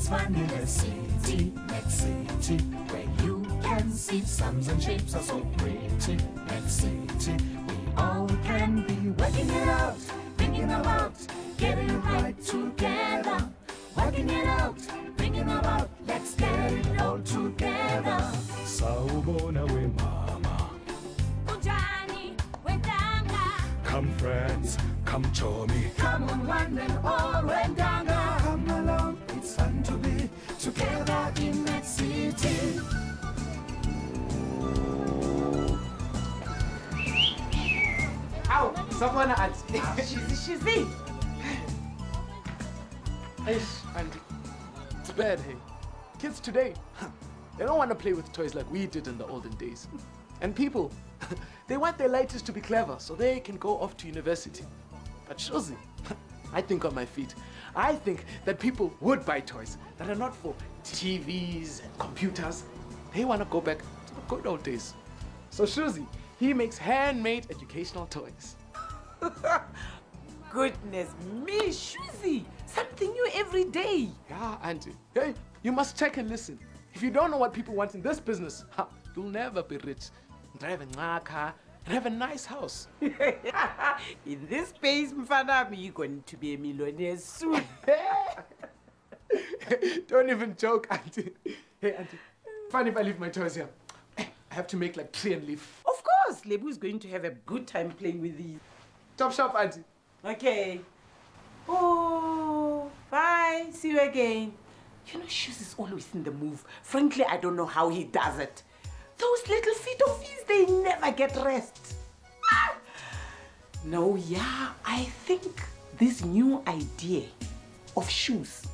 It's fun in the city, next city, where you can see sums and shapes are so pretty. Next city, we all can be working it out, thinking about getting it right together. Working it out, thinking about, let's get it all together. Sawubona we mama. Unjani, wendanga. Come friends, come Chomi. Come on one and all wendanga. Come along, it's fun to be together in that city. Ow, someone at she's in. Auntie, it's bad, hey. Kids today, they don't want to play with toys like we did in the olden days. And people, they want their lighters to be clever so they can go off to university. But Shozi, I think on my feet. I think that people would buy toys that are not for TVs and computers. They want to go back to the good old days. So Shozi, he makes handmade educational toys. Goodness me, Shuzi! Something new every day. Yeah, Auntie. Hey, you must check and listen. If you don't know what people want in this business, you'll never be rich. Drive a car and have a nice house. In this space, Mfanami, you're going to be a millionaire soon. Don't even joke, Auntie. Hey, Auntie, fine if I leave my toys here. I have to make like tree and leaf. Of course, Lebu is going to have a good time playing with these. Chop shop, Auntie. Okay. Oh, bye. See you again. You know, Shoes is always in the move. Frankly, I don't know how he does it. Those little feet of his, they never get rest. Ah! No, yeah, I think this new idea of Shoes,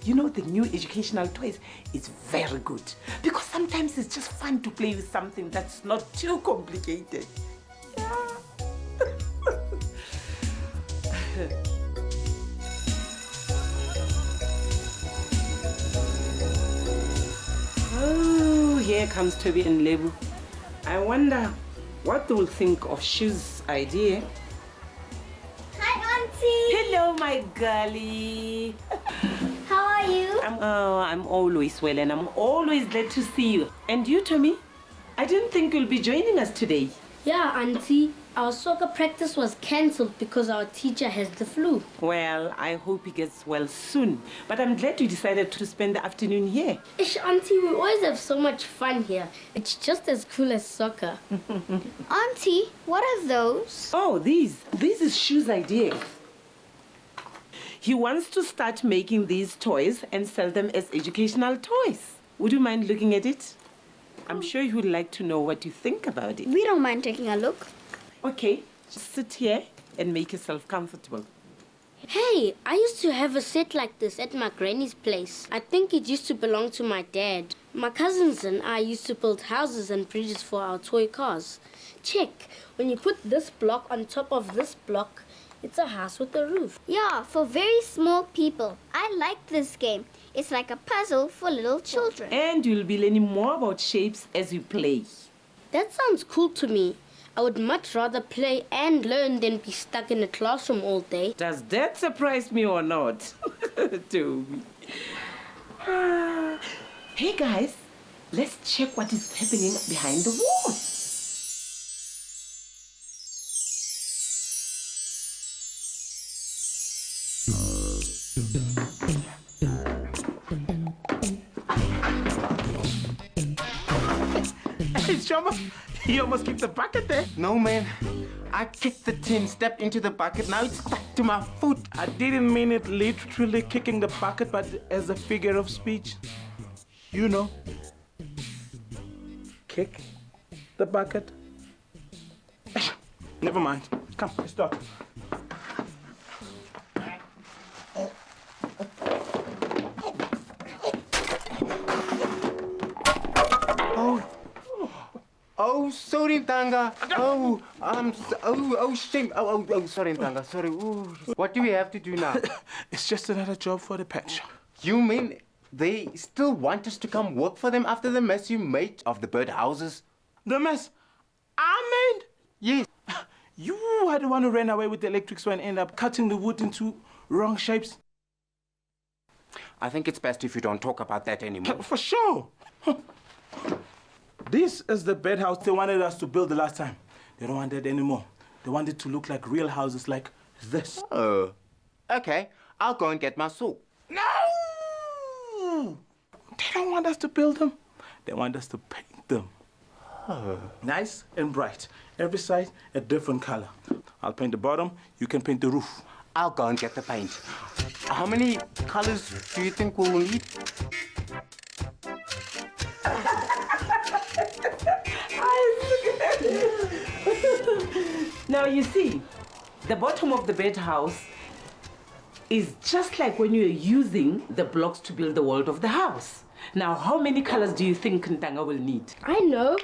you know, the new educational toys, is very good. Because sometimes it's just fun to play with something that's not too complicated. Yeah. Oh, here comes Toby and Lebu. I wonder what they will think of Shoes' idea. Hi, Auntie. Hello, my girlie. How are you? I'm always well, and I'm always glad to see you. And you, Tommy? I didn't think you'll be joining us today. Yeah, Auntie. Our soccer practice was cancelled because our teacher has the flu. Well, I hope he gets well soon. But I'm glad you decided to spend the afternoon here. Ish, Auntie, we always have so much fun here. It's just as cool as soccer. Auntie, what are those? Oh, these. This is Shu's idea. He wants to start making these toys and sell them as educational toys. Would you mind looking at it? I'm sure you would like to know what you think about it. We don't mind taking a look. Okay, just sit here and make yourself comfortable. Hey, I used to have a set like this at my granny's place. I think it used to belong to my dad. My cousins and I used to build houses and bridges for our toy cars. Check, when you put this block on top of this block, it's a house with a roof. Yeah, for very small people. I like this game. It's like a puzzle for little children. And you'll be learning more about shapes as you play. That sounds cool to me. I would much rather play and learn than be stuck in a classroom all day. Does that surprise me or not? Toby. Hey guys, let's check what is happening behind the wall. Hey, Shama, you almost kicked the bucket there. No, man. I kicked the tin, stepped into the bucket. Now it's stuck to my foot. I didn't mean it literally kicking the bucket, but as a figure of speech. You know. Kick the bucket. Never mind. Come, let's talk. Oh, sorry, Tanga. Shame. Sorry, Tanga. Sorry. Ooh. What do we have to do now? It's just another job for the pet shop. You mean they still want us to come work for them after the mess you made of the bird houses? The mess I made? Yes. You are the one who ran away with the electric saw and ended up cutting the wood into wrong shapes. I think it's best if you don't talk about that anymore. For sure. This is the birdhouse they wanted us to build the last time. They don't want that anymore. They want it to look like real houses like this. Oh. Okay, I'll go and get my saw. No! They don't want us to build them. They want us to paint them. Oh. Nice and bright. Every side a different color. I'll paint the bottom, you can paint the roof. I'll go and get the paint. How many colors do you think we'll need? Now you see, the bottom of the birdhouse is just like when you're using the blocks to build the wall of the house. Now, how many colors do you think Ntanga will need? I know.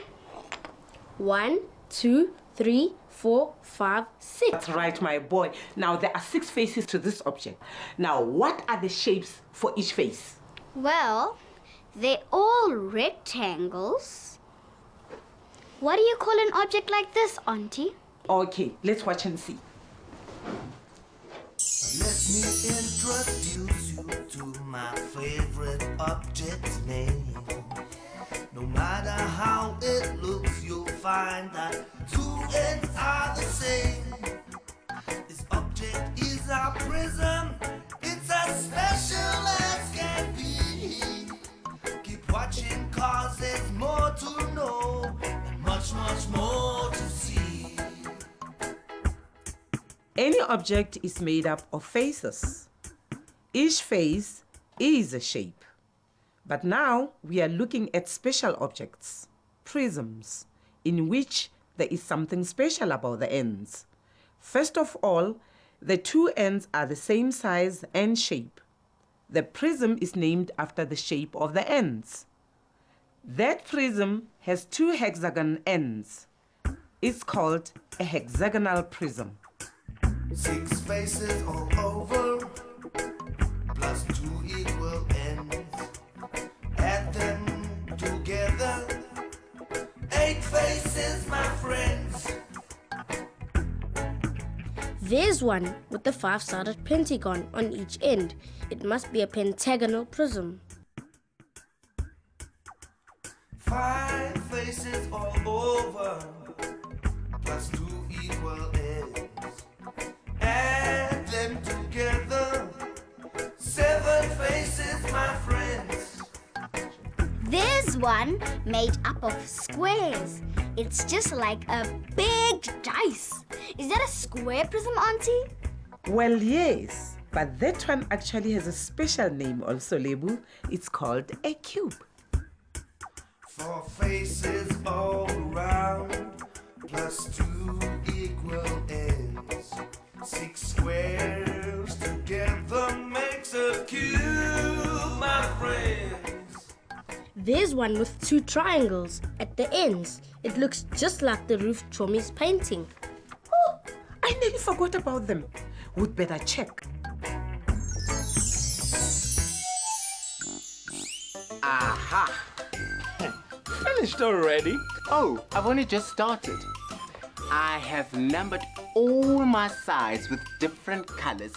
1, 2, 3, 4, 5, 6. That's right, my boy. Now, there are 6 faces to this object. Now, what are the shapes for each face? Well, they're all rectangles. What do you call an object like this, Auntie? Okay, let's watch and see. Let me introduce you to my favorite object's name. No matter how it looks, you'll find that 2 ends are the same. This object is our prism. It's as special as can be. Keep watching, cause there's more to know and much, much more to see. Any object is made up of faces. Each face is a shape. But now we are looking at special objects, prisms, in which there is something special about the ends. First of all, the 2 ends are the same size and shape. The prism is named after the shape of the ends. That prism has 2 hexagon ends. It's called a hexagonal prism. 6 faces all over, plus 2 equal ends. Add them together, 8 faces, my friends. There's one with the 5-sided pentagon on each end. It must be a pentagonal prism. 5 faces all over, plus 2 equal ends. Add them together, 7 faces, my friends. There's one made up of squares. It's just like a big dice. Is that a square prism, Auntie? Well, yes, but that one actually has a special name also, Lebu. It's called a cube. 4 faces all around, plus 2 equal ends. 6 squares together makes a cube, my friends. There's one with 2 triangles at the ends. It looks just like the roof Chomi's painting. Oh, I nearly forgot about them. We'd better check. Aha! Finished already? Oh, I've only just started. I have numbered all my sides with different colors.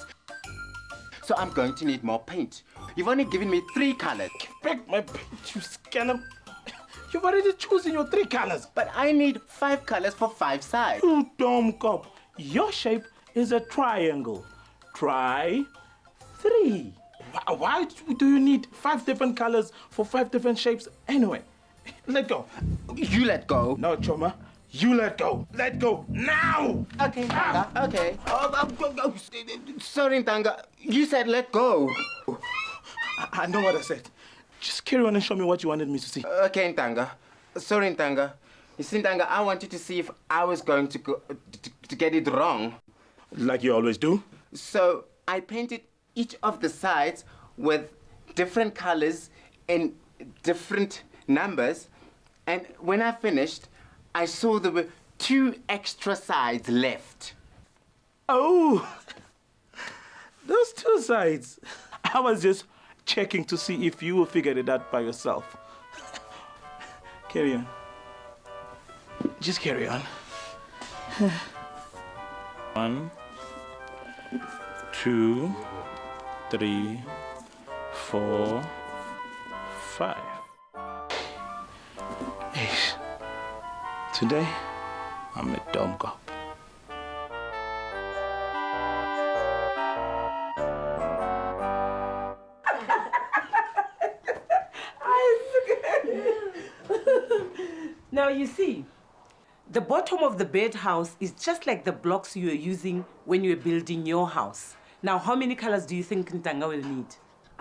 So I'm going to need more paint. You've only given me 3 colors. Back my paint, you scanner. You've already chosen your 3 colors. But I need 5 colors for 5 sides. You dumb cop. Your shape is a triangle. Try 3. Why do you need 5 different colors for 5 different shapes anyway? Let go. You let go. No, Choma. You let go. Let go now. Okay, Ntanga. Okay. Sorry, Ntanga. You said let go. I know what I said. Just carry on and show me what you wanted me to see. Okay, Ntanga. Sorry, Ntanga. You see, Ntanga, I wanted to see if I was going to get it wrong. Like you always do. So I painted each of the sides with different colors and different numbers. And when I finished, I saw there were 2 extra sides left. Oh, those 2 sides. I was just checking to see if you figured it out by yourself. Carry on. Just carry on. 1, 2, 3, 4, 5. Eish. Today, I'm a dumb cop. Now you see, the bottom of the birdhouse is just like the blocks you were using when you were building your house. Now, how many colors do you think Ntanga will need?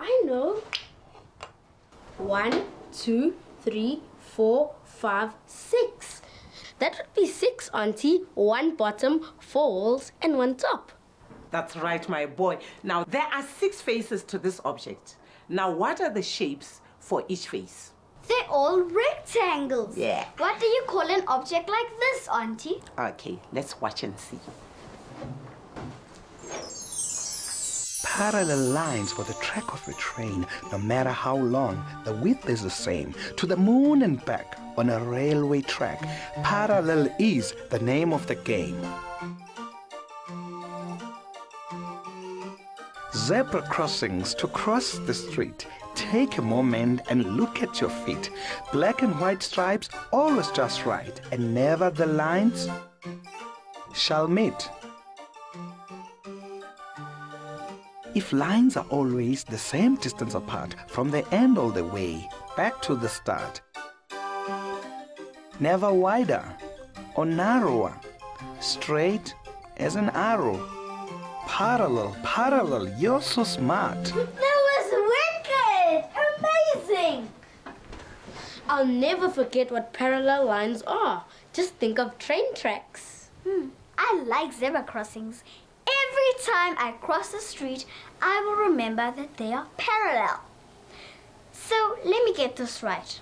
I know. 1, 2, 3, 4, 5, 6. That would be 6, Auntie. 1 bottom, 4 walls, and 1 top. That's right, my boy. Now, there are 6 faces to this object. Now, what are the shapes for each face? They're all rectangles. Yeah. What do you call an object like this, Auntie? Okay, let's watch and see. Parallel lines for the track of a train, no matter how long, the width is the same. To the moon and back on a railway track. Parallel is the name of the game. Zebra crossings to cross the street. Take a moment and look at your feet. Black and white stripes always just right, and never the lines shall meet. If lines are always the same distance apart from the end all the way back to the start, never wider or narrower, straight as an arrow. Parallel, parallel, you're so smart. That was wicked! Amazing! I'll never forget what parallel lines are. Just think of train tracks. I like zebra crossings. Every time I cross the street, I will remember that they are parallel. So let me get this right.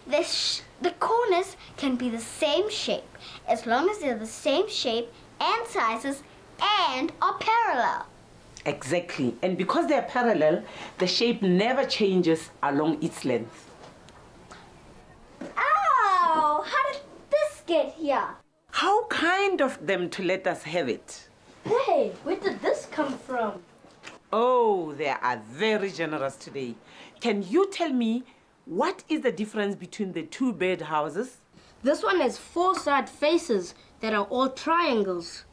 The corners can be the same shape as long as they're the same shape and sizes and are parallel. Exactly. And because they're parallel, the shape never changes along its length. Ow! How did this get here? How kind of them to let us have it. Hey, where did this come from? Oh, they are very generous today. Can you tell me what is the difference between the 2 birdhouses? This one has 4 side faces that are all triangles.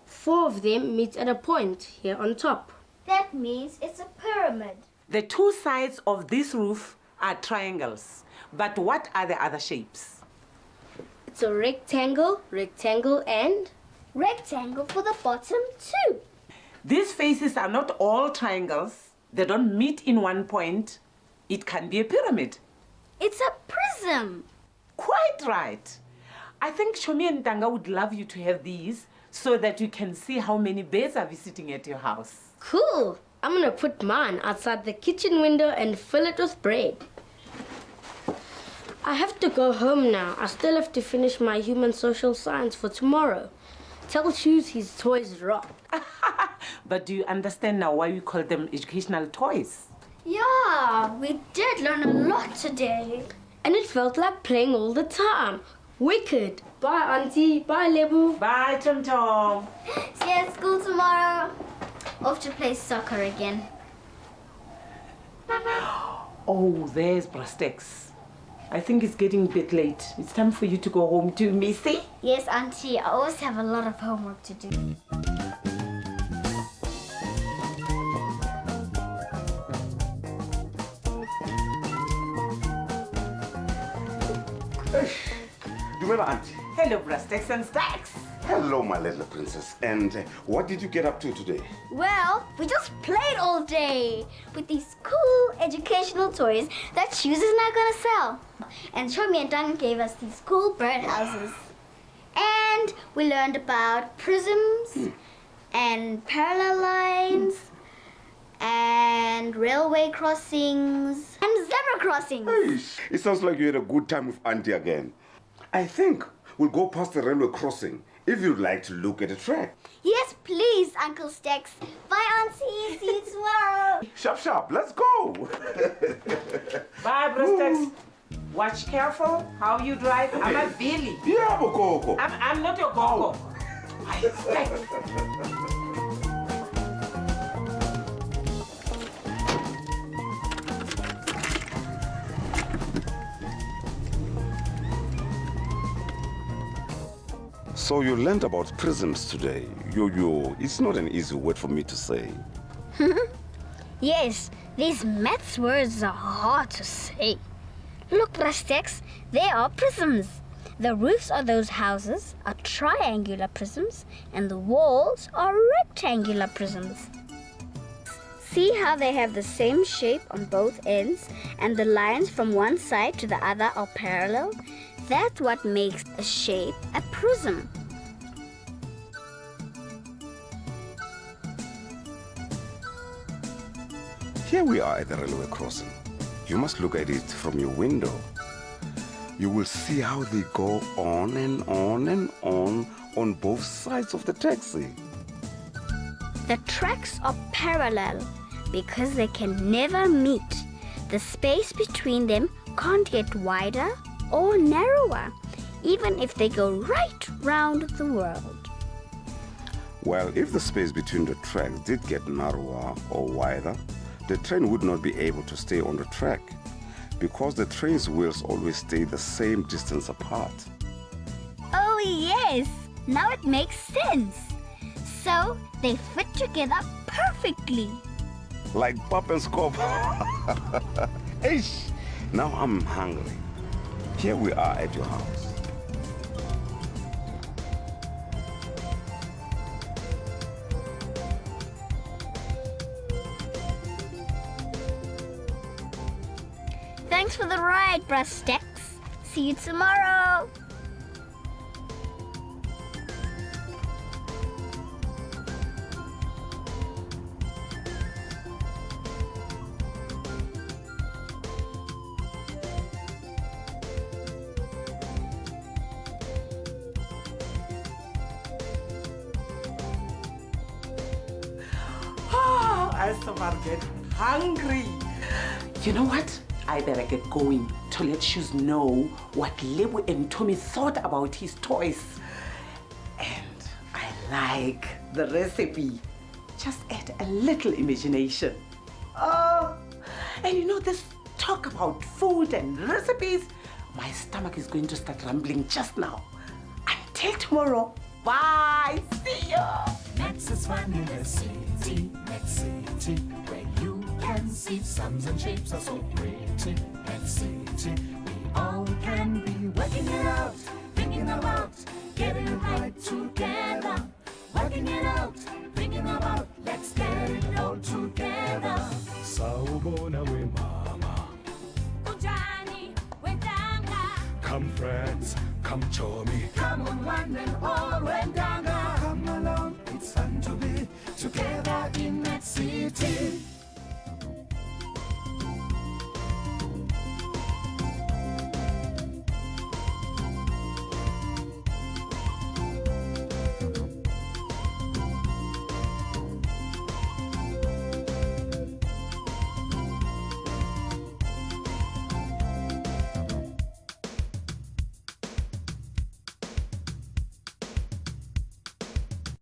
4 of them meet at a point here on top. That means it's a pyramid. The 2 sides of this roof are triangles. But what are the other shapes? It's a rectangle, rectangle, and Rectangle for the bottom too. These faces are not all triangles. They don't meet in one point. It can be a pyramid. It's a prism. Quite right. I think Shomi and Tanga would love you to have these so that you can see how many birds are visiting at your house. cool. I'm gonna put mine outside the kitchen window and fill it with bread. I have to go home now. I still have to finish my human social science for tomorrow. Tell Shoes his toys rock. But do you understand now why we call them educational toys? Yeah, we did learn a lot today. And it felt like playing all the time. Wicked. Bye, Auntie. Bye, Lebu. Bye, Tom Tom. See you at school tomorrow. Off to play soccer again. Oh, there's Brastex. I think it's getting a bit late. It's time for you to go home too, Missy. Yes, Auntie, I always have a lot of homework to do. Dumela, Auntie. Hello, Brastex and Stax. Hello, my little princess. And what did you get up to today? Well, we just played all day with these cool educational toys that Shoes is now gonna sell. And Shomi and Duncan gave us these cool birdhouses. And we learned about prisms and parallel lines and railway crossings and zebra crossings. It sounds like you had a good time with Auntie again. I think we'll go past the railway crossing if you'd like to look at the track. Yes, please, Uncle Stex. Bye, Auntie. See you tomorrow. Sharp, sharp, let's go. Bye, Brastex. Watch careful how you drive. I'm a Billy. Yeah, Boko. I'm not your gogo. I expect. So you learned about prisms today. Yo-yo, it's not an easy word for me to say. Yes, these maths words are hard to say. Look, Rastex, there are prisms. The roofs of those houses are triangular prisms and the walls are rectangular prisms. See how they have the same shape on both ends and the lines from one side to the other are parallel? That's what makes a shape a prism. Here we are at the railway crossing. You must look at it from your window. You will see how they go on and on and on both sides of the taxi. The tracks are parallel because they can never meet. The space between them can't get wider or narrower, even if they go right round the world. Well, if the space between the tracks did get narrower or wider, the train would not be able to stay on the track because the train's wheels always stay the same distance apart. Oh yes, now it makes sense. So they fit together perfectly. Like pop and scope. Eish, now I'm hungry. Here we are at your house. Thanks for the ride, Brustex. See you tomorrow. I start get hungry. You know what? I better get going to let Shoes know what Lebu and Tommy thought about his toys. And I like the recipe. Just add a little imagination. Oh, and you know, this talk about food and recipes, my stomach is going to start rumbling just now. Until tomorrow. Bye. See ya. Next is fun in the city, next city, where you can see sums and shapes are so pretty. Next city, we all can be working it out, thinking about getting it right together. Working it out, thinking about, let's get it all together. Sawubona we mama. Unjani, wendanga. Come friends, come show me. Come on, one and all, wendanga. Come along.